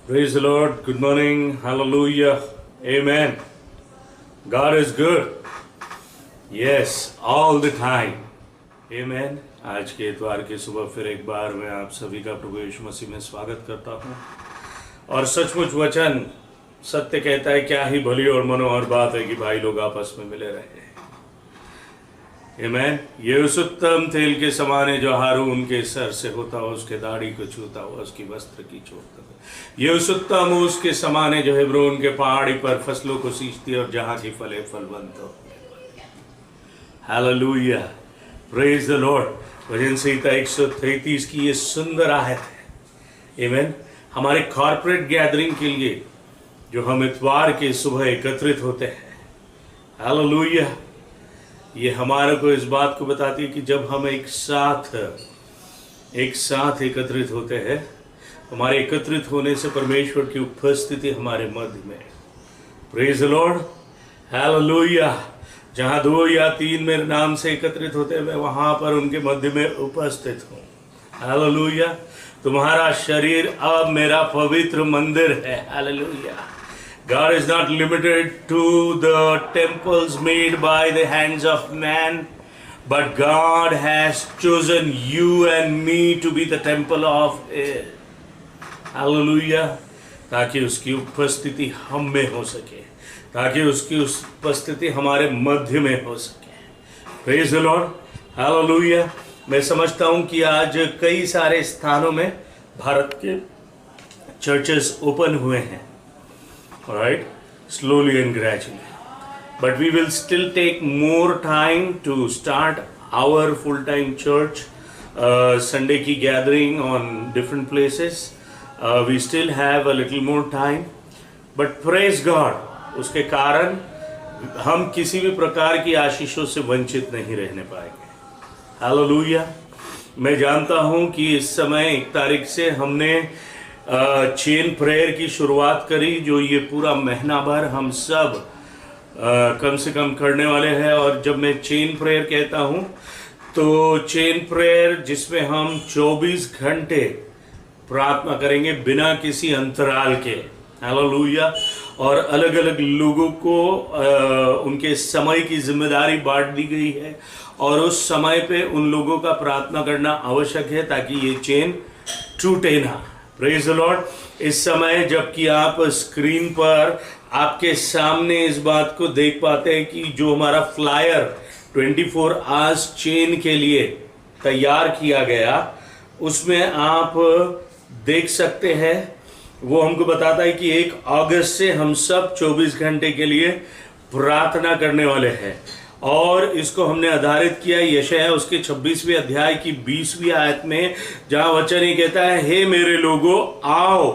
Praise the Lord. Good morning. Hallelujah. Amen. God is good. Yes, all the time. Amen. आज के इतवार की सुबह फिर एक बार मैं आप सभी का प्रभु यीशु मसीह में स्वागत करता हूँ। और सचमुच वचन सत्य कहता है, क्या ही भली और मनोहर बात है कि भाई लोग आपस में मिले रहे। आमेन। ये उस उत्तम तेल के समान है जो हारून के सर से होता हो, उसके दाढ़ी को छूता हो, उसकी वस्त्र की चोट। ये उस उत्तम उसके समान है जो हेब्रोन के पहाड़ी पर फसलों को सींचती है और जहां की फले फलवंत हो। Hallelujah, praise the Lord. भजन संहिता 133 की ये सुंदर आयत है। आमेन। हमारे कॉर्पोरेट गैदरिंग के लिए जो हम इतवार के सुबह एकत्रित होते हैं, हालेलुया, ये हमारे को इस बात को बताती है कि जब हम एक साथ एकत्रित होते हैं, हमारे एकत्रित होने से परमेश्वर की उपस्थिति हमारे मध्य में। Praise the Lord, hallelujah. जहाँ 2 या 3 मेरे नाम से एकत्रित होते हैं, मैं वहाँ पर उनके मध्य में उपस्थित हूँ। हालेलुया। तुम्हारा शरीर अब मेरा पवित्र मंदिर है। Hallelujah. God is not limited to the temples made by the hands of man, but God has chosen you and me to be the temple of His. Hallelujah. ताकि उसकी उपस्थिति हम में हो सके, ताकि उसकी उपस्थिति हमारे मध्य में हो सके। Praise the Lord. Hallelujah. मैं समझता हूँ कि आज कई सारे स्थानों में भारत के चर्चेस ओपन हुए हैं। Alright, slowly and gradually, but we will still take more time to start our full-time church Sunday ki gathering on different places. We still have a little more time, but praise God, उसके कारण हम किसी भी प्रकार की आशीषों से वंचित नहीं रहने पाएंगे। हालेलुया। मैं जानता हूँ कि इस समय 1 तारीख से हमने चेन प्रेयर की शुरुआत करी, जो ये पूरा महीना भर हम सब कम से कम करने वाले हैं। और जब मैं चेन प्रेयर कहता हूँ तो चेन प्रेयर जिसमें हम 24 घंटे प्रार्थना करेंगे बिना किसी अंतराल के। हालेलुया। और अलग अलग लोगों को उनके समय की जिम्मेदारी बांट दी गई है और उस समय पे उन लोगों का प्रार्थना करना आवश्यक है ताकि ये चेन टूटे ना। Praise the Lord. इस समय जबकि आप स्क्रीन पर आपके सामने इस बात को देख पाते हैं कि जो हमारा फ्लायर 24 आवर्स चेन के लिए तैयार किया गया, उसमें आप देख सकते हैं, वो हमको बताता है कि 1 अगस्त से हम सब 24 घंटे के लिए प्रार्थना करने वाले हैं। और इसको हमने आधारित किया यशायाह उसके 26वें अध्याय की 20वीं आयत में, जहां वचन ये कहता है, हे मेरे लोगों, आओ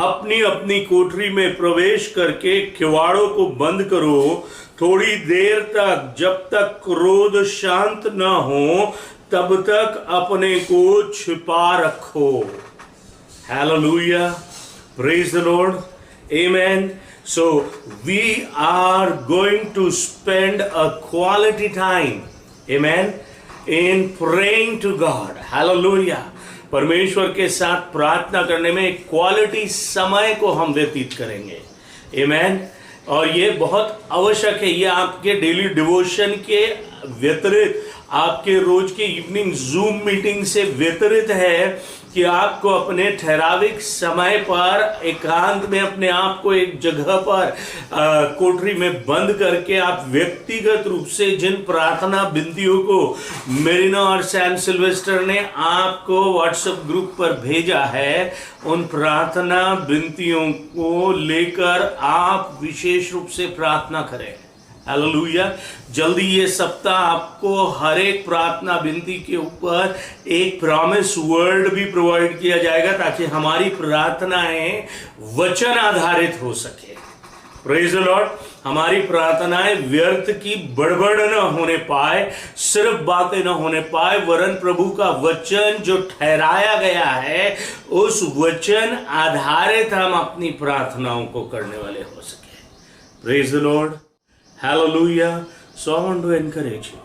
अपनी अपनी कोठरी में प्रवेश करके किवाड़ों को बंद करो थोड़ी देर तक, जब तक क्रोध शांत न हो तब तक अपने को छिपा रखो। Hallelujah, praise the Lord, amen. So we are going to spend a quality time, amen, in praying to God. Hallelujah. परमेश्वर के साथ प्रार्थना करने में एक क्वालिटी समय को हम व्यतीत करेंगे। amen. और ये बहुत आवश्यक है। ये आपके डेली डिवोशन के व्यतिरिक्त, आपके रोज के इवनिंग जूम मीटिंग से व्यतिरिक्त है कि आपको अपने ठहराविक समय पर एकांत में अपने आप को एक जगह पर कोठरी में बंद करके आप व्यक्तिगत रूप से जिन प्रार्थना विनतियों को मेरिना और सैम सिल्वेस्टर ने आपको व्हाट्सएप ग्रुप पर भेजा है, उन प्रार्थना विनतियों को लेकर आप विशेष रूप से प्रार्थना करें। हालेलुया। जल्दी ये सप्ताह आपको हर एक प्रार्थना विनती के ऊपर एक प्रॉमिस वर्ड भी प्रोवाइड किया जाएगा ताकि हमारी प्रार्थनाएं वचन आधारित हो सके। Praise the Lord. हमारी प्रार्थनाएं व्यर्थ की बड़बड़ न होने पाए, सिर्फ बातें न होने पाए, वरन प्रभु का वचन जो ठहराया गया है उस वचन आधारित हम अपनी प्रार्थनाओं को करने वाले हो सके। Praise the Lord, hallelujah. So I want to encourage you,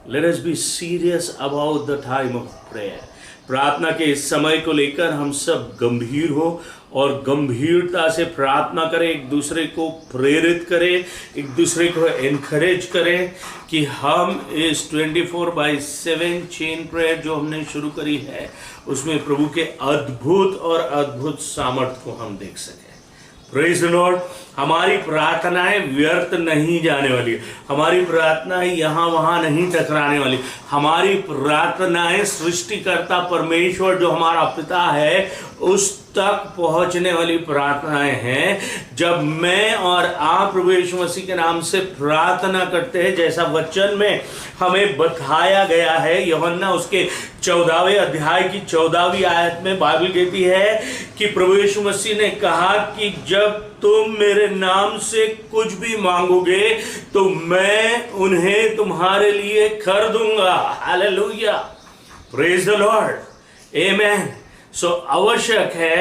let us be serious about the time of prayer. प्रार्थना के इस समय को लेकर हम सब गंभीर हो और गंभीरता से प्रार्थना करें, एक दूसरे को प्रेरित करें, एक दूसरे को एनकरेज करें कि हम इस 24/7 चेन प्रेयर जो हमने शुरू करी है उसमें प्रभु के अद्भुत और अद्भुत सामर्थ को हम देख सकें। Praise the Lord. हमारी प्रार्थनाएं व्यर्थ नहीं जाने वाली, हमारी प्रार्थनाएं यहाँ वहाँ नहीं टकराने वाली। हमारी प्रार्थनाएं सृष्टिकर्ता परमेश्वर जो हमारा पिता है उस तक पहुंचने वाली प्रार्थनाएं हैं। जब मैं और आप प्रभु यीशु मसीह के नाम से प्रार्थना करते हैं, जैसा वचन में हमें बताया गया है, यूहन्ना उसके 14वें अध्याय की 14वीं आयत में बाइबल कहती है कि प्रभु यीशु मसीह ने कहा कि जब तुम मेरे नाम से कुछ भी मांगोगे तो मैं उन्हें तुम्हारे लिए कर दूंगा। हालेलुया, प्रेज द लॉर्ड, आमेन। सो आवश्यक है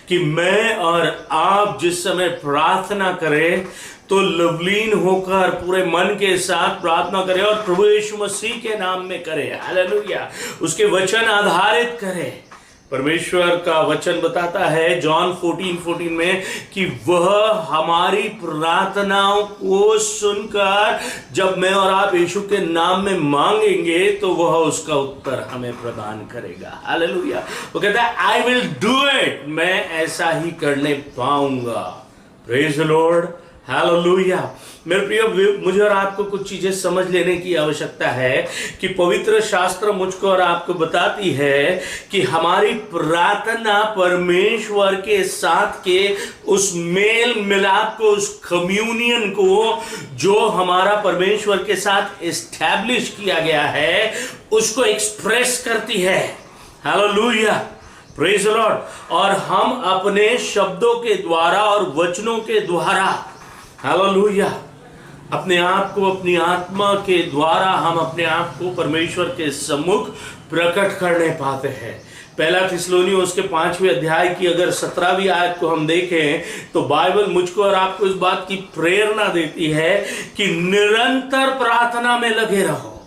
कि मैं और आप जिस समय प्रार्थना करें तो लवलीन होकर पूरे मन के साथ प्रार्थना करें और प्रभु यीशु मसीह के नाम में करें। हालेलुया, उसके वचन आधारित करें। परमेश्वर का वचन बताता है जॉन 14:14 में कि वह हमारी प्रार्थनाओं को सुनकर जब मैं और आप यीशु के नाम में मांगेंगे तो वह उसका उत्तर हमें प्रदान करेगा। हालेलुया, वो कहता है आई विल डू इट, मैं ऐसा ही करने पाऊंगा। Praise the Lord, hallelujah. मेरे प्रिय, मुझे और आपको कुछ चीजें समझ लेने की आवश्यकता है कि पवित्र शास्त्र मुझको और आपको बताती है कि हमारी प्रार्थना परमेश्वर के साथ के उस मेल मिलाप को, उस कम्युनियन को जो हमारा परमेश्वर के साथ एस्टैब्लिश किया गया है उसको एक्सप्रेस करती है। Hallelujah, praise the Lord. और हम अपने शब्दों के द्वारा और वचनों के द्वारा, हालेलुया, अपने आप को, अपनी आत्मा के द्वारा हम अपने आप को परमेश्वर के सम्मुख प्रकट करने पाते हैं। पहला थिस्सलुनी उसके 5वें अध्याय की अगर 17वीं आयत को हम देखें तो बाइबल मुझको और आपको इस बात की प्रेरणा देती है कि निरंतर प्रार्थना में लगे रहो।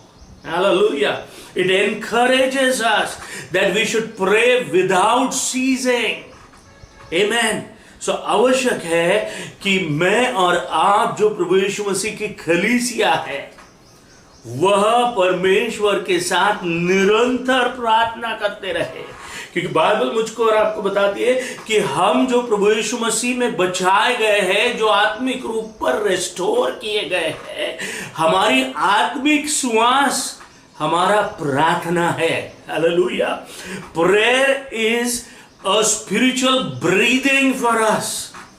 Hallelujah, it encourages us that we should pray without ceasing. Amen. सो आवश्यक है कि मैं और आप जो प्रभु यीशु मसीह की कलीसिया है वह परमेश्वर के साथ निरंतर प्रार्थना करते रहे, क्योंकि बाइबल मुझको और आपको बताती है कि हम जो प्रभु यीशु मसीह में बचाए गए हैं, जो आत्मिक रूप पर रेस्टोर किए गए हैं, हमारी आत्मिक श्वास हमारा प्रार्थना है। Hallelujah, prayer is a spiritual breathing for us.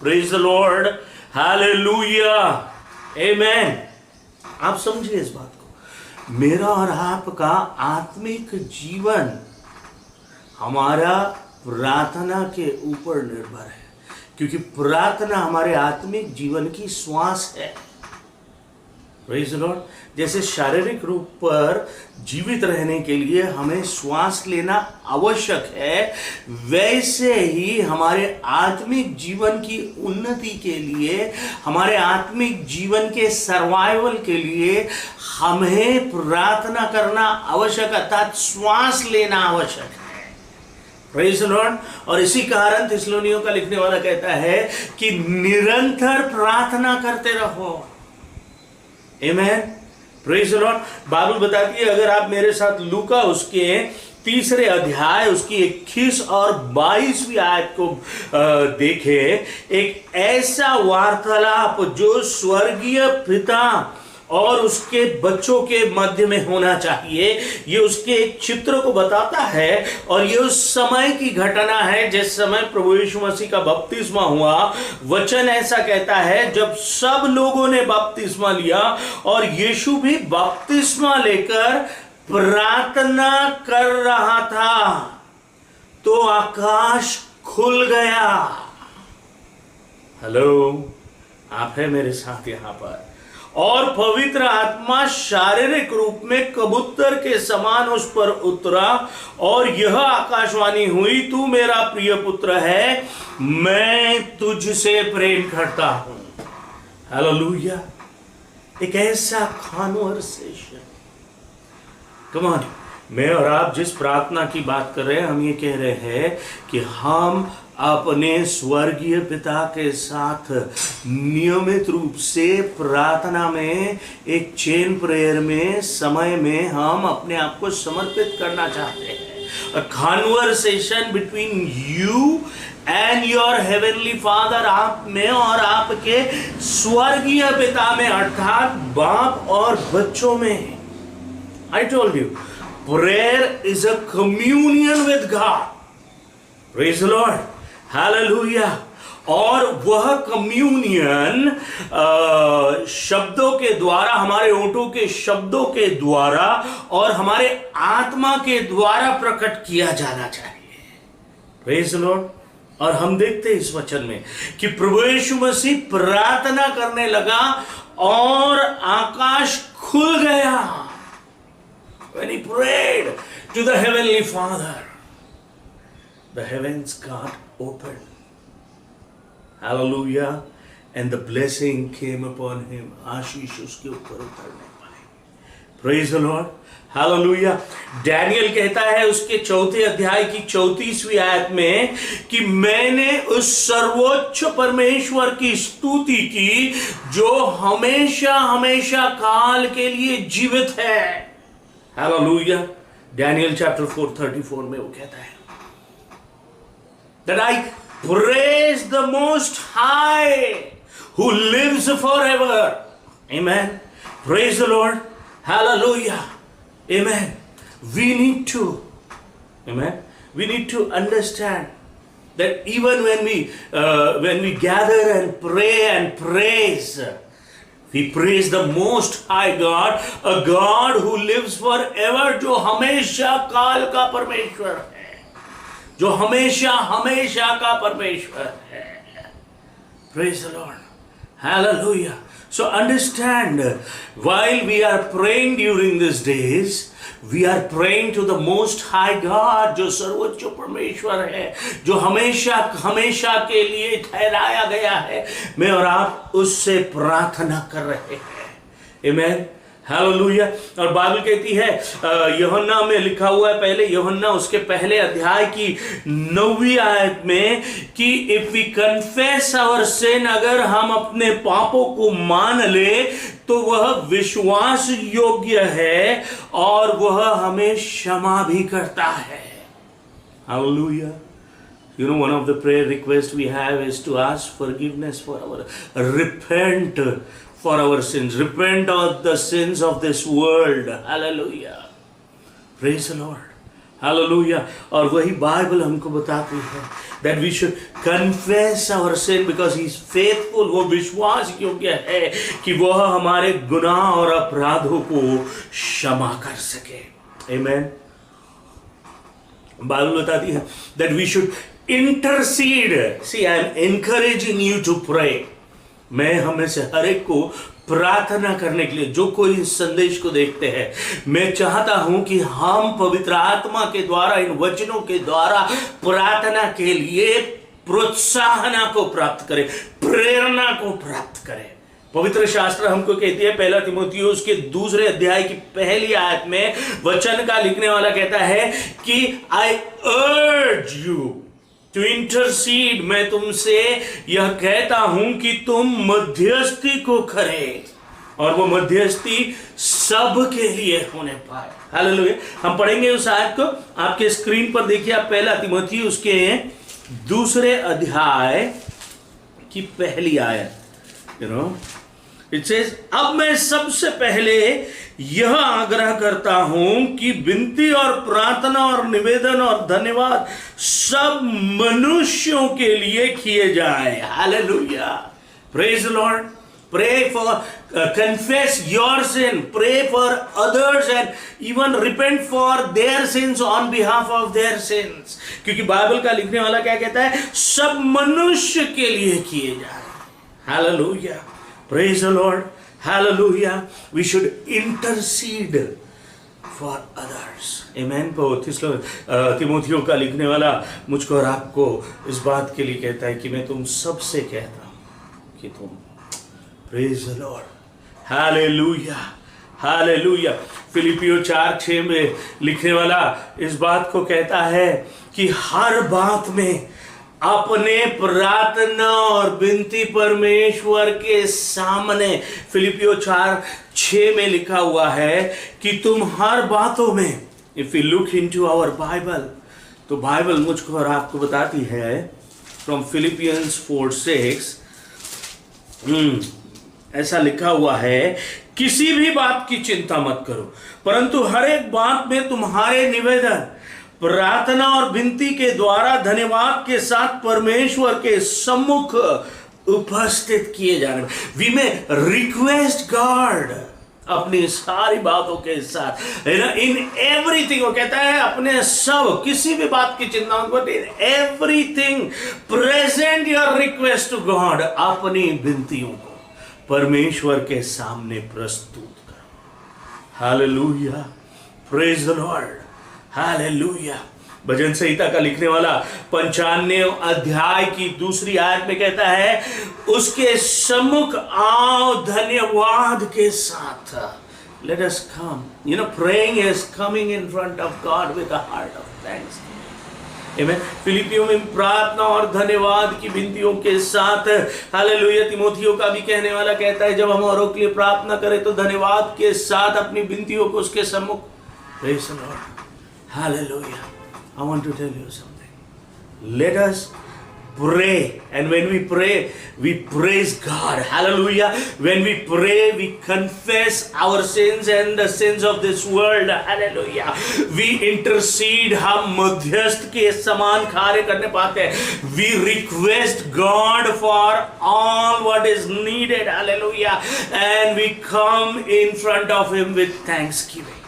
Praise the Lord. Hallelujah. Amen. आप समझिए इस बात को, मेरा और आपका आत्मिक जीवन हमारा प्रार्थना के ऊपर निर्भर है, क्योंकि प्रार्थना हमारे आत्मिक जीवन की श्वास है। Praise the Lord. जैसे शारीरिक रूप पर जीवित रहने के लिए हमें श्वास लेना आवश्यक है, वैसे ही हमारे आत्मिक जीवन की उन्नति के लिए, हमारे आत्मिक जीवन के सर्वाइवल के लिए हमें प्रार्थना करना आवश्यक, अर्थात श्वास लेना आवश्यक है। Praise the Lord. और इसी कारण थिस्सलुनियों का लिखने वाला कहता है कि निरंतर प्रार्थना करते रहो। आमेन, प्रेज द लॉर्ड। बाइबल बताती है, अगर आप मेरे साथ लूका उसके 3रे अध्याय उसकी 21 और 22वीं आयत को देखें, एक ऐसा वार्तालाप जो स्वर्गीय पिता और उसके बच्चों के मध्य में होना चाहिए, ये उसके एक चित्र को बताता है। और ये उस समय की घटना है जिस समय प्रभु यीशु मसीह का बपतिस्मा हुआ। वचन ऐसा कहता है, जब सब लोगों ने बपतिस्मा लिया और यीशु भी बपतिस्मा लेकर प्रार्थना कर रहा था तो आकाश खुल गया। हेलो, आप है मेरे साथ यहां पर। और पवित्र आत्मा शारीरिक रूप में कबूतर के समान उस पर उतरा और यह आकाशवाणी हुई, तू मेरा प्रिय पुत्र है, मैं तुझसे प्रेम करता हूं। हालेलुया। एक ऐसा कन्वर्सेशन, कम ऑन, मैं और आप जिस प्रार्थना की बात कर रहे हैं, हम ये कह रहे हैं कि हम अपने स्वर्गीय पिता के साथ नियमित रूप से प्रार्थना में, एक चेन प्रेयर में, समय में हम अपने आप को समर्पित करना चाहते हैं। A conversation between you and your heavenly father, आप में और आपके स्वर्गीय पिता में, अर्थात बाप और बच्चों में। I told you, prayer is a communion with God. Praise the Lord. Hallelujah. और वह कम्युनियन शब्दों के द्वारा, हमारे ओंठों के शब्दों के द्वारा और हमारे आत्मा के द्वारा प्रकट किया जाना चाहिए। Praise the Lord. और हम देखते हैं इस वचन में कि प्रभु यीशु मसीह प्रार्थना करने लगा और आकाश खुल गया। When he prayed to the heavenly Father, the heavens got opened. Hallelujah. And the blessing came upon him. आशीष उसके ऊपर उतरने पाए। Praise the Lord. Hallelujah. Daniel कहता है उसके 4 अध्याय की 34वीं आयत में कि मैंने उस सर्वोच्च परमेश्वर की स्तुति की जो हमेशा हमेशा काल के लिए जीवित है। Hallelujah. Daniel chapter 4:34 में वो कहता है that I praise the Most High who lives forever. Amen. Praise the Lord. Hallelujah. Amen. We need to, amen, we need to understand that even when we gather and pray and praise, we praise the Most High God, a God who lives forever, जो हमेशा काल का परमेश्वर है, जो हमेशा हमेशा का परमेश्वर है। Praise the Lord. Hallelujah. So understand, while we are praying during these days, we are praying to the Most High God, जो सर्वोच्च परमेश्वर है, जो हमेशा हमेशा के लिए ठहराया गया है। मैं और आप उससे प्रार्थना कर रहे हैं। Amen. हालेलुया। और बाइबल कहती है, यूहन्ना में लिखा हुआ है, पहले यूहन्ना उसके पहले अध्याय की 9वीं आयत में कि if we confess our sin, अगर हम अपने पापों को मान ले तो वह विश्वास योग्य है और वह हमें क्षमा भी करता है। Hallelujah. You know, one of the prayer requests we have is to ask forgiveness for repent for our sins. Repent of the sins of this world. Hallelujah. Praise the Lord. Hallelujah. और वही Bible हमको बताती है that we should confess our sin because he is faithful. वो विश्वास योग्य है कि वह हमारे गुनाह और अपराधों को क्षमा कर सके। Amen. बाइबल बताती है that we should intercede. See, I am encouraging you to pray. मैं हमें से हर एक को प्रार्थना करने के लिए, जो कोई इस संदेश को देखते हैं, मैं चाहता हूं कि हम पवित्र आत्मा के द्वारा, इन वचनों के द्वारा प्रार्थना के लिए प्रोत्साहन को प्राप्त करें, प्रेरणा को प्राप्त करें। पवित्र शास्त्र हमको कहती है, 1 तीमुथियुस के 2 अध्याय की 1 आयत में वचन का लिखने वाला कहता है कि आई अर्ज यू टू इंटरसीड, मैं तुमसे यह कहता हूं कि तुम मध्यस्थी को करें, और वो मध्यस्थी सब के लिए होने पाए। हालेलुया। हम पढ़ेंगे उस आयत को, आपके स्क्रीन पर देखिए। आप 1 तीमुथियुस के 2 अध्याय की 1 आयत। इट सेज, अब मैं सबसे पहले यह आग्रह करता हूं कि विनती और प्रार्थना और निवेदन और धन्यवाद सब मनुष्यों के लिए किए जाए। Hallelujah. Praise the Lord. Pray for, confess your sin, pray for others and even repent for their sins on behalf of their sins. क्योंकि बाइबल का लिखने वाला क्या कहता है? सब मनुष्य के लिए किए जाए। Hallelujah. Praise the Lord. Hallelujah. We should intercede for others. Amen. तीमुथियों का लिखने वाला मुझको और आपको इस बात के लिए कहता है कि मैं तुम सबसे कहता हूं कि तुम, praise the Lord, hallelujah, hallelujah. फिलिपियो 4:6 में लिखने वाला इस बात को कहता है कि हर बात में अपने प्रार्थना और विनती परमेश्वर के सामने, फिलिपियो 4:6 में लिखा हुआ है कि तुम हर बातों में, if you look into our Bible, तो बाइबल मुझको और आपको बताती है फ्रॉम फिलिपियंस 4:6 ऐसा लिखा हुआ है, किसी भी बात की चिंता मत करो, परंतु हर एक बात में तुम्हारे निवेदन, प्रार्थना और विनती के द्वारा धन्यवाद के साथ परमेश्वर के सम्मुख उपस्थित किए जाने, वी में रिक्वेस्ट गॉड अपनी सारी बातों के साथ, इन एवरीथिंग, वो कहता है अपने सब, किसी भी बात की चिंता मत करो, in everything present your request to God, अपनी विनतियों को परमेश्वर के सामने प्रस्तुत करो। Hallelujah, praise the Lord, hallelujah. भजन संहिता का लिखने वाला 95 अध्याय की 2 आयत में कहता है, उसके सम्मुख आओ धन्यवाद के साथ। Let us come. You know, praying is coming in front of God with a heart of thanksgiving. Amen. फिलिपियों में प्रार्थना और धन्यवाद की विनतियों के साथ, हालेलुया। तिमोथियों का भी कहने वाला कहता है, जब हम औरों के लिए प्रार्थना करें तो धन्यवाद के साथ अपनी विनतियों को उसके सम्मुख। Praise the Lord. Hallelujah. I want to tell you something. Let us pray, and when we pray, we praise God. Hallelujah. When we pray, we confess our sins and the sins of this world. Hallelujah. We intercede. हम मध्यस्थ के समान कार्य करने पाते हैं. We request God for all what is needed. Hallelujah. And we come in front of Him with thanksgiving.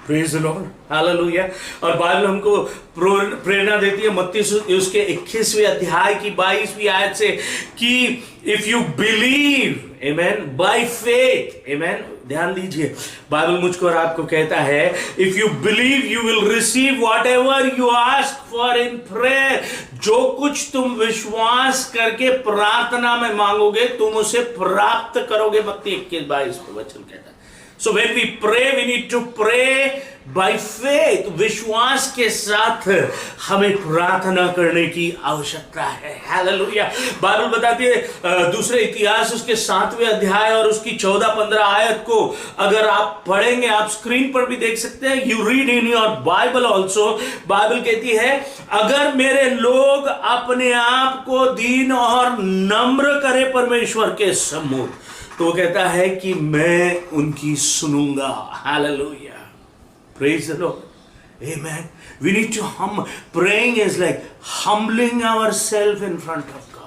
Praise the Lord. Hallelujah. और Bible हमको प्रेरणा देती है मत्ती उसके 21वें अध्याय की 22वीं आयत से कि if you believe, amen, by faith, amen, ध्यान दीजिए, बाइबल मुझको और आपको कहता है, if you believe you will receive whatever you ask for in prayer, जो कुछ तुम विश्वास करके प्रार्थना में मांगोगे तुम उसे प्राप्त करोगे। मत्ती 21:22 को वचन कहता है। So when we pray, we need to pray by faith. विश्वास के साथ हमें प्रार्थना करने की आवश्यकता है। हालेलुया। बाइबल बताती है दूसरे इतिहास उसके 7वें अध्याय और उसकी 14-15 आयत को अगर आप पढ़ेंगे, आप स्क्रीन पर भी देख सकते हैं, you read in your Bible also. Bible कहती है, अगर मेरे लोग अपने आप को दीन और नम्र करे परमेश्वर के सम्मुख, तो वो कहता है कि मैं उनकी सुनूंगा। Hallelujah, praise the Lord, amen. We need to हम, praying is like humbling ourselves in front of God.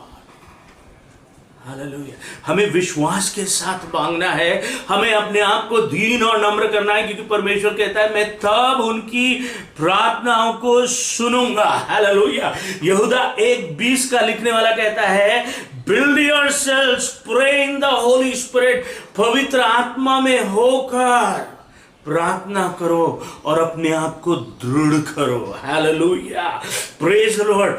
Hallelujah. हमें विश्वास के साथ मांगना है, हमें अपने आप को दीन और नम्र करना है, क्योंकि परमेश्वर कहता है मैं तब उनकी प्रार्थनाओं को सुनूंगा। हालेलुया। यहूदा 1:20 का लिखने वाला कहता है, Build yourselves, pray in the Holy Spirit, पवित्र आत्मा में होकर प्रार्थना करो और अपने आप को दृढ़ करो। Hallelujah, praise the Lord.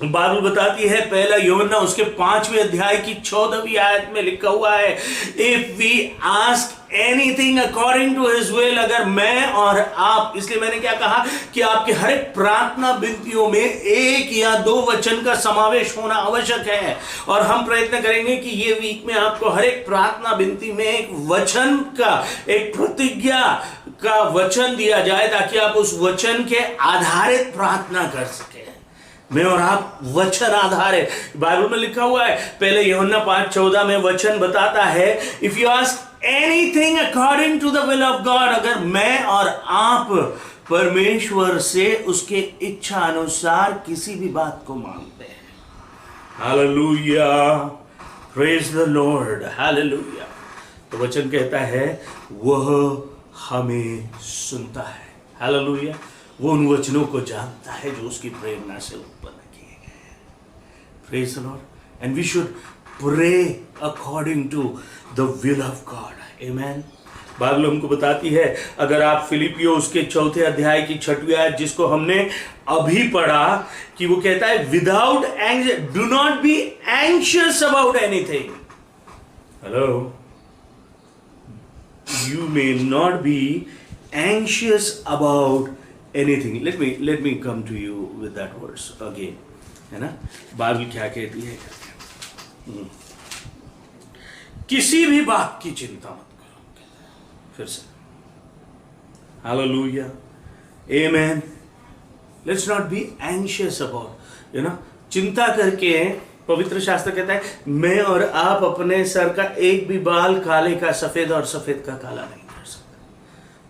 Bible बताती है, पहला यूहन्ना उसके 5वें अध्याय की 14वीं आयत में लिखा हुआ है, if we ask anything according to his will, अगर मैं और आप, इसलिए मैंने क्या कहा कि आपके हर एक प्रार्थना विनतियों में 1 या 2 वचन का समावेश होना आवश्यक है। और हम प्रयत्न करेंगे कि ये वीक में आपको हर एक प्रार्थना विनती में एक वचन का, एक प्रतिज्ञा का वचन दिया जाए, ताकि आप उस वचन के आधारित प्रार्थना कर सके। मैं और आप वचन आधारित, बाइबल में लिखा हुआ है, पहले यूहन्ना 5:14 में वचन बताता है, if you ask anything according to the will of God, अगर मैं और आप परमेश्वर से उसके इच्छा अनुसार किसी भी बात को मांगते हैं। Hallelujah, praise the Lord, hallelujah. तो वचन कहता है वह हमें सुनता है। हालेलुया। वो उन वचनों को जानता है जो उसकी प्रेरणा से उत्पन्न किए गए हैं। Praise the Lord. And we should pray according to the will of God. Amen. Bible हमको बताती है, अगर आप फिलिपियो उसके 4थे अध्याय की 6वीं आयत जिसको हमने अभी पढ़ा, कि वो कहता है without anxiety, do not be anxious about anything. Hello, you may not be anxious about anything. Let me come to you with that verse again. है ना, बाइबल क्या कहती है? किसी भी बात की चिंता मत करो. फिर से hallelujah, amen. Let's not be anxious about, चिंता करके पवित्र शास्त्र कहता है मैं और आप अपने सर का एक भी बाल काले का सफेद और सफेद का काला नहीं कर सकते.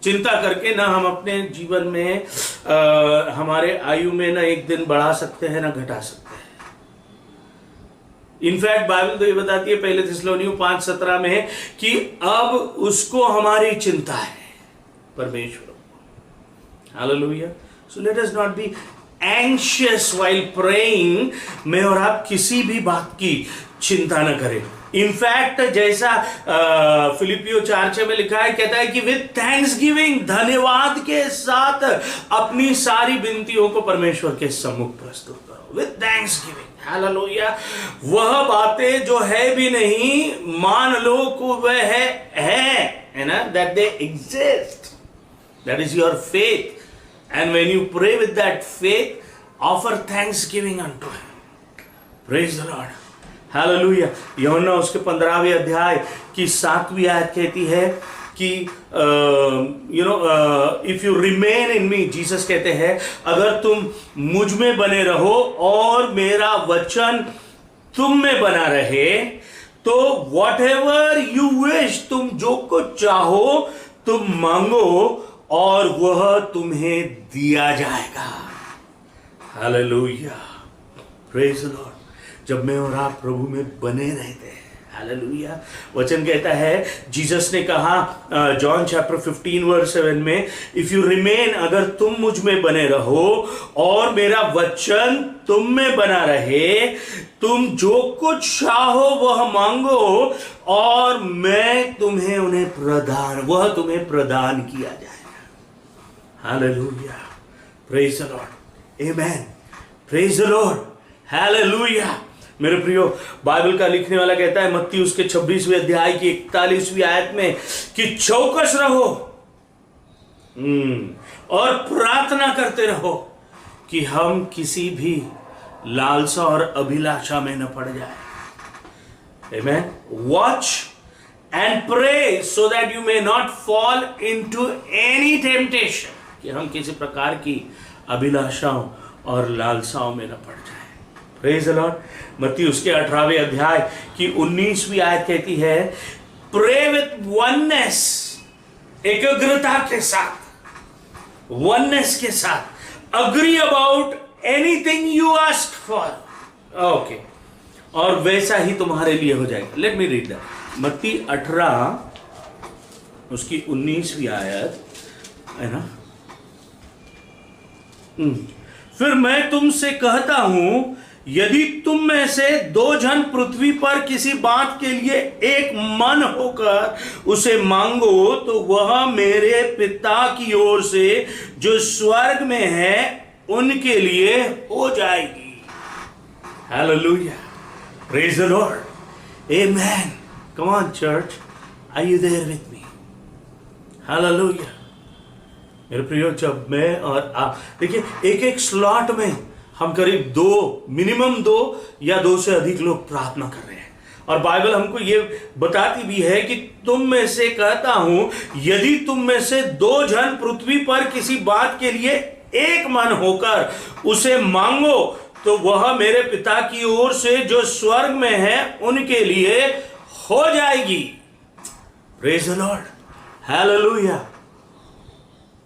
चिंता करके ना हम अपने जीवन में हमारे आयु में ना एक दिन बढ़ा सकते हैं ना घटा सकते हैं. इनफैक्ट बाइबल तो ये बताती है पहले थिस्सलुनीकियों 5:17 में कि अब उसको हमारी चिंता है, परमेश्वर. Hallelujah. So let us not be anxious while praying. मैं और आप किसी भी बात की चिंता न करें. इनफैक्ट जैसा फिलिपियो 4:6 में लिखा है, कहता है कि विद थैंक्सगिविंग, धन्यवाद के साथ अपनी सारी विनतियों को परमेश्वर के सम्मुख प्रस्तुत करो. With Thanksgiving. हालेलुया. वह बातें जो है भी नहीं, मान लो को वह है ना, that they exist. That is your faith. And when you pray with that faith, offer thanksgiving unto Him. Praise the Lord. Hallelujah. यूहन्ना उसके 15वें अध्याय की 7वीं आयत कहती है कि if you remain in me, Jesus कहते हैं अगर तुम मुझ में बने रहो और मेरा वचन तुम में बना रहे, तो whatever you wish, तुम जो कुछ चाहो तुम मांगो और वह तुम्हें दिया जाएगा. हालेलुया. Praise the Lord. जब मैं और आप प्रभु में बने रहते हैं, हालेलुया. वचन कहता है, जीसस ने कहा जॉन चैप्टर 15:7 में, इफ यू रिमेन, अगर तुम मुझ में बने रहो और मेरा वचन तुम में बना रहे, तुम जो कुछ चाहो वह मांगो और मैं तुम्हें वह तुम्हें प्रदान किया जाए. Hallelujah. Praise the Lord. Amen. Praise the Lord. Hallelujah. मेरे प्रियो, बाइबल का लिखने वाला कहता है मत्ती उसके 26वें अध्याय की 41वीं आयत में कि चौकस रहो और प्रार्थना करते रहो कि हम किसी भी लालसा और अभिलाषा में न पड़ जाए. Amen. Watch and pray so that you may not fall into any temptation. कि हम किसी प्रकार की अभिलाषाओं और लालसाओं में न पड़ जाए. Praise the Lord. मत्ती उसके 18वें अध्याय की 19वीं आयत कहती है, प्रे विथ वननेस, एकाग्रता के साथ, वननेस के साथ, agree about anything you ask for. Okay. और वैसा ही तुम्हारे लिए हो जाएगा. Let me read that. मत्ती 18 उसकी 19वीं आयत है ना. फिर मैं तुमसे कहता हूं, यदि तुम में से 2 जन पृथ्वी पर किसी बात के लिए एक मन होकर उसे मांगो, तो वह मेरे पिता की ओर से जो स्वर्ग में है उनके लिए हो जाएगी. Hallelujah. Praise the Lord. Amen. Come on church, are you there with me? Hallelujah. मेरे प्रियो, जब मैं और आप, देखिए एक एक स्लॉट में हम करीब 2, मिनिमम 2 या 2 से अधिक लोग प्रार्थना कर रहे हैं. और बाइबल हमको ये बताती भी है कि तुम में से कहता हूं, यदि तुम में से 2 जन पृथ्वी पर किसी बात के लिए एक मन होकर उसे मांगो, तो वह मेरे पिता की ओर से जो स्वर्ग में है उनके लिए हो जाएगी. Praise the Lord. Hallelujah.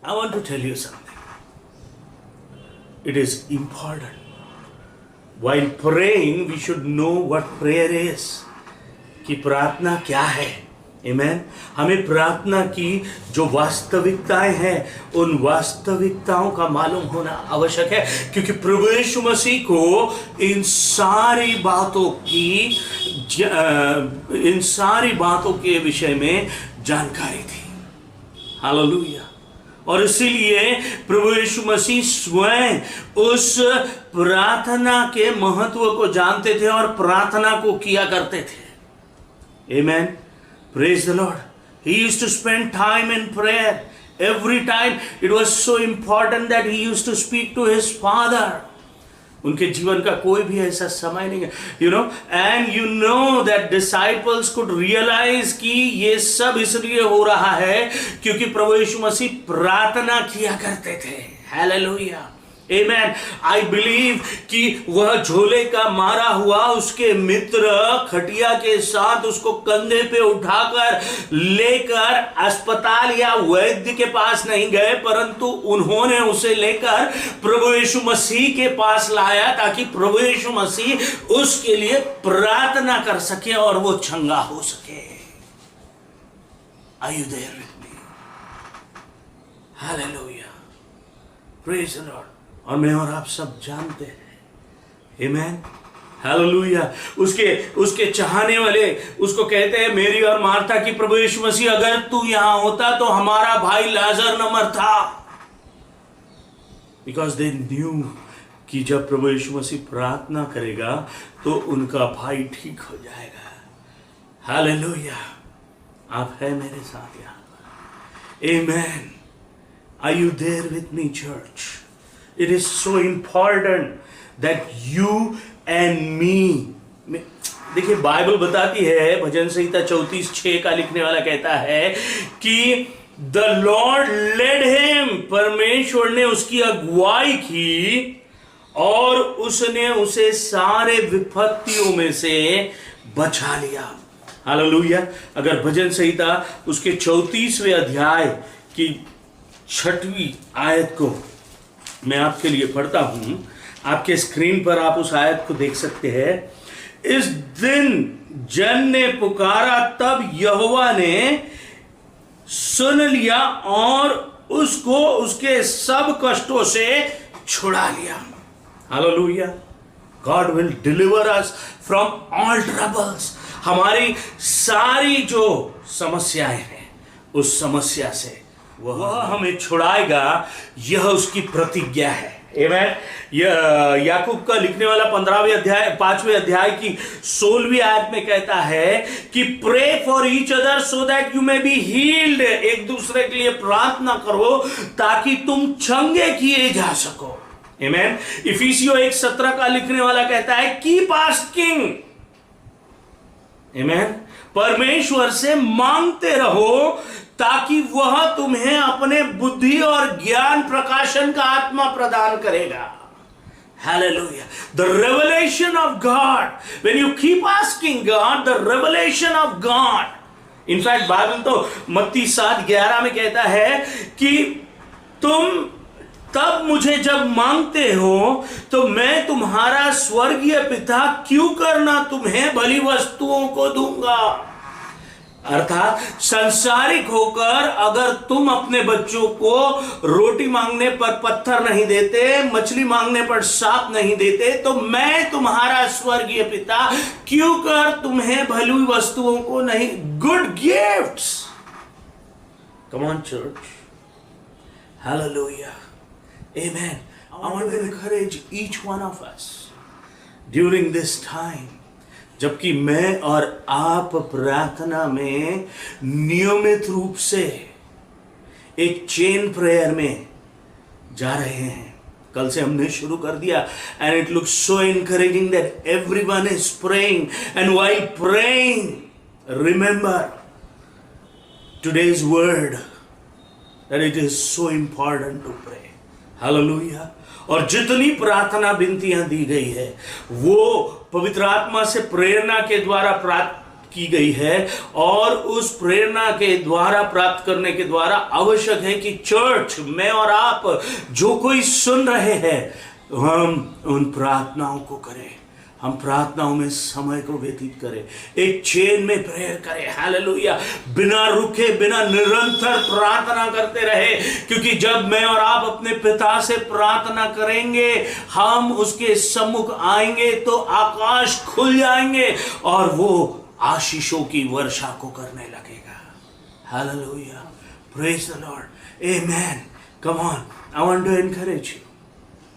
I want to tell you something. It is important. While praying, we should know what prayer is. कि प्रार्थना क्या है. Amen. हमें प्रार्थना की जो वास्तविकताएं हैं, उन वास्तविकताओं का मालूम होना आवश्यक है, क्योंकि प्रभु यीशु मसीह को इन सारी बातों के विषय में जानकारी थी. हालेलुया. और इसीलिए प्रभु यीशु मसीह स्वयं उस प्रार्थना के महत्व को जानते थे और प्रार्थना को किया करते थे. Amen. Praise the Lord. He used to spend time in prayer. Every time it was so important that he used to speak to his father. उनके जीवन का कोई भी ऐसा समय नहीं है, and you know that disciples could realize कि ये सब इसलिए हो रहा है क्योंकि प्रभु यीशु मसीह प्रार्थना किया करते थे. Hallelujah. Amen. I believe कि वह झोले का मारा हुआ उसके मित्र खटिया के साथ उसको कंधे पे उठाकर लेकर अस्पताल या वैद्य के पास नहीं गए, परंतु उन्होंने उसे लेकर प्रभु यीशु मसीह के पास लाया ताकि प्रभु यीशु मसीह उसके लिए प्रार्थना कर सके और वो चंगा हो सके. Are you there with me? Hallelujah. Praise the Lord. और मैं और आप सब जानते हैं. Amen. Hallelujah. उसके चाहने वाले उसको कहते हैं मेरी और मार्था की, प्रभु यीशु मसीह अगर तू यहां होता तो हमारा भाई लाजर न मरता. Because they knew कि जब प्रभु यीशु मसीह प्रार्थना करेगा तो उनका भाई ठीक हो जाएगा. Hallelujah. आप है मेरे साथ यहां पर. Amen. Are you there with me, church? It is so important that you and me. देखिए बाइबल बताती है, भजन संहिता 34:6 का लिखने वाला कहता है कि द लॉर्ड लेड हिम, परमेश्वर ने उसकी अगुवाई की और उसने उसे सारे विपत्तियों में से बचा लिया. हालेलुया. अगर भजन संहिता उसके 34वें अध्याय की 6वीं आयत को मैं आपके लिए पढ़ता हूं, आपके स्क्रीन पर आप उस आयत को देख सकते हैं. इस दिन जन ने पुकारा तब यहोवा ने सुन लिया और उसको उसके सब कष्टों से छुड़ा लिया. Hallelujah. God will deliver us from all troubles. हमारी सारी जो समस्याएं हैं उस समस्या से वह हमें छुड़ाएगा. यह उसकी प्रतिज्ञा है. आमीन. याकूब का लिखने वाला 5वें अध्याय की 16वीं आयत में कहता है कि pray for each other so that you may be healed. एक दूसरे के लिए प्रार्थना करो ताकि तुम चंगे किए जा सको. आमीन. इफिसियों 1:17 का लिखने वाला कहता है कीप आस्किंग. आमीन. परमेश्वर से मांगते रहो ताकि वह तुम्हें अपने बुद्धि और ज्ञान प्रकाशन का आत्मा प्रदान करेगा. Hallelujah. The revelation of God. When you keep asking God, the revelation of God. In fact, Bible तो मत्ती 7:11 में कहता है कि तुम तब मुझे जब मांगते हो तो मैं तुम्हारा स्वर्गीय पिता क्यों करना तुम्हें भली वस्तुओं को दूंगा. अर्थात सांसारिक होकर अगर तुम अपने बच्चों को रोटी मांगने पर पत्थर नहीं देते, मछली मांगने पर सांप नहीं देते, तो मैं तुम्हारा स्वर्गीय पिता क्यों कर तुम्हें भली वस्तुओं को नहीं, good gifts. Come on church. Hallelujah. Amen. I want to encourage each one of us during this time. जबकि मैं और आप प्रार्थना में नियमित रूप से एक चेन प्रेयर में जा रहे हैं. कल से हमने शुरू कर दिया and it looks so encouraging that everyone is praying, and while praying remember today's word that it is so important to pray. Hallelujah. और जितनी प्रार्थना विनतियां दी गई है वो पवित्र आत्मा से प्रेरणा के द्वारा प्राप्त की गई है, और उस प्रेरणा के द्वारा प्राप्त करने के द्वारा आवश्यक है कि चर्च में और आप जो कोई सुन रहे हैं हम उन प्रार्थनाओं को करें. हम प्रार्थनाओं में समय को व्यतीत करें, एक चेन में प्रेयर करें. हालेलुया. बिना रुके बिना निरंतर प्रार्थना करते रहे, क्योंकि जब मैं और आप अपने पिता से प्रार्थना करेंगे हम उसके सम्मुख आएंगे तो आकाश खुल जाएंगे और वो आशीषों की वर्षा को करने लगेगा. Hallelujah. Praise the Lord. Amen. Come on. I want to encourage you.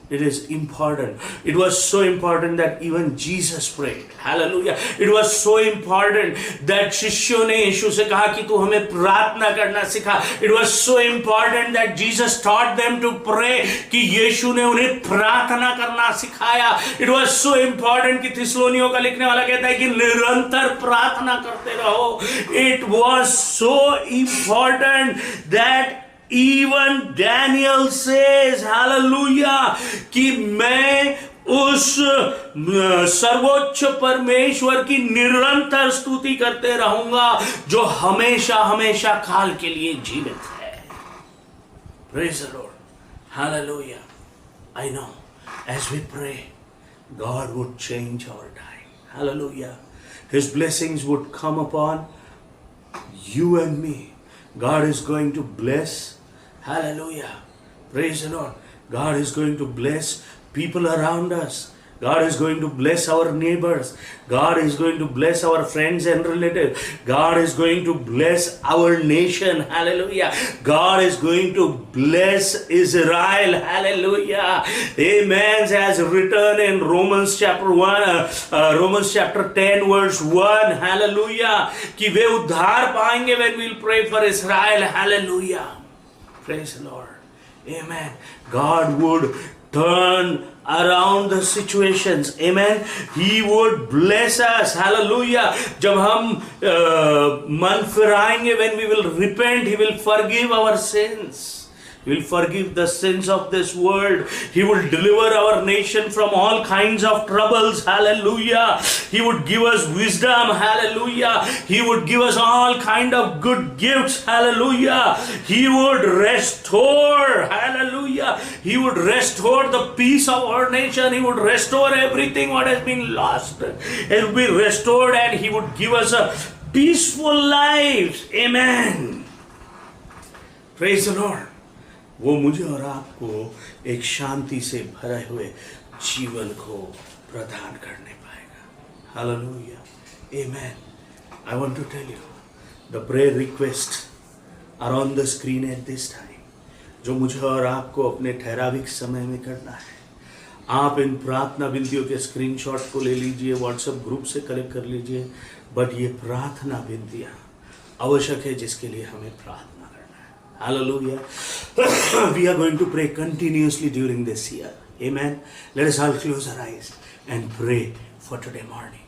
It is important. It was so important that even Jesus prayed. Hallelujah. It was so important that शिष्यों ने यीशु से कहा कि तू हमें प्रार्थना करना सिखा. It was so important that Jesus taught them to pray, कि यीशु ने उन्हें प्रार्थना करना सिखाया. It was so important कि थिस्सलुनीयों का लिखने वाला कहता है कि निरंतर प्रार्थना करते रहो. It was so important that even Daniel says, hallelujah, कि मैं उस सर्वोच्च परमेश्वर की निरंतर स्तुति करते रहूंगा जो हमेशा हमेशा काल के लिए जीवित है. Praise the Lord. Hallelujah. I know as we pray, God would change our time. Hallelujah. His blessings would come upon you and me. God is going to bless. Hallelujah. Praise the Lord. God is going to bless people around us. God is going to bless our neighbors. God is going to bless our friends and relatives. God is going to bless our nation. Hallelujah. God is going to bless Israel. Hallelujah. Amen. As written in Romans chapter 10 verse 1. Hallelujah. कि वे उद्धार पाएंगे when we'll pray for Israel. Hallelujah. Praise the Lord. Amen. God would turn around the situations. Amen. He would bless us. Hallelujah. जब हम मन फिराएंगे, when we will repent, He will forgive our sins. He will forgive the sins of this world. He will deliver our nation from all kinds of troubles. Hallelujah. He would give us wisdom. Hallelujah. He would give us all kind of good gifts. Hallelujah. He would restore. Hallelujah. He would restore the peace of our nation. He would restore everything what has been lost. It will be restored, and He would give us a peaceful life. Amen. Praise the Lord. वो मुझे और आपको एक शांति से भरे हुए जीवन को प्रदान करने पाएगा. Hallelujah. Amen. I want to tell you, the prayer requests are on the screen at this time. जो मुझे और आपको अपने ठहराविक समय में करना है. आप इन प्रार्थना विनतियों के स्क्रीनशॉट को ले लीजिए, व्हाट्सएप ग्रुप से कलेक्ट कर लीजिए. बट ये प्रार्थना विनतियाँ आवश्यक है जिसके लिए हमें प्रार्थना. Hallelujah. We are going to pray continuously during this year. Amen. Let us all close our eyes and pray for today morning.